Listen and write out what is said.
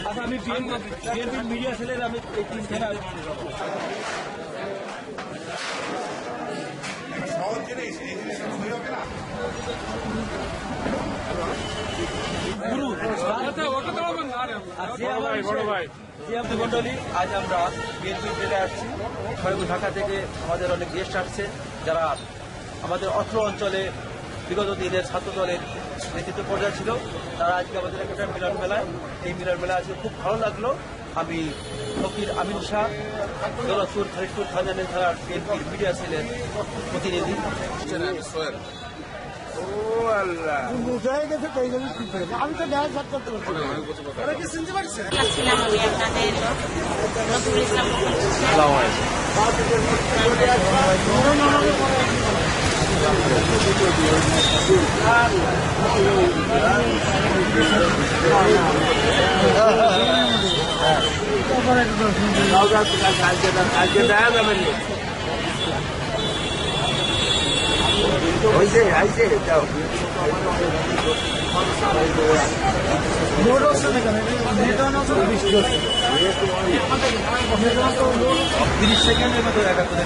আচ্ছা, আমি BNP media সেলের আমি এই তিনখানা মন্ডলী, আজ আমরা বিএনপি জেলে আসছি। ঢাকা থেকে আমাদের অনেক গেস্ট আসছে, যারা আমাদের অত্র অঞ্চলে বিগত দিনের ছাত্র দলের নেতৃত্ব পর্যায়ে ছিল। তারা আজকে আমাদের একটা মিলন মেলায়, এই মিলন মেলায় আজকে খুব ভালো লাগলো। আমি ফকির আমিন শাহ, দৌলতপুর খালিদপুর খানজানি থানার বিএনপির মিডিয়া সেলের প্রতিনিধি। আমি তো করতে পারছি তিরিশ সেকেন্ডের মতো দেখা করে